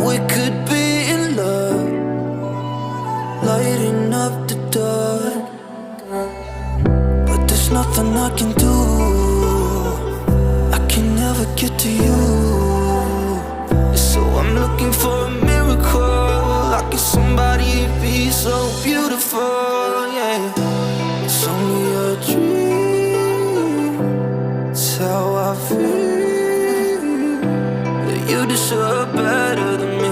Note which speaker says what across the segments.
Speaker 1: We could be in love, lighting up the dark. But there's nothing I can do, I can never get to you. So I'm looking for a miracle, like it's somebody be so beautiful, yeah. It's only a dream, it's how I feel, that you deserve better than me.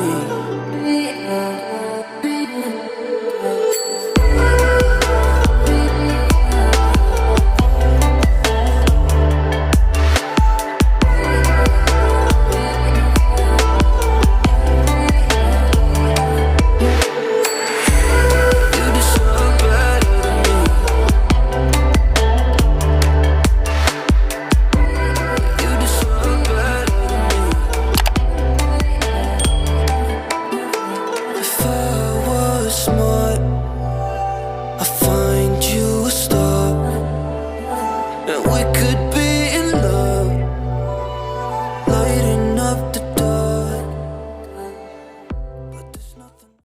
Speaker 1: Smart, I find you a star, and we could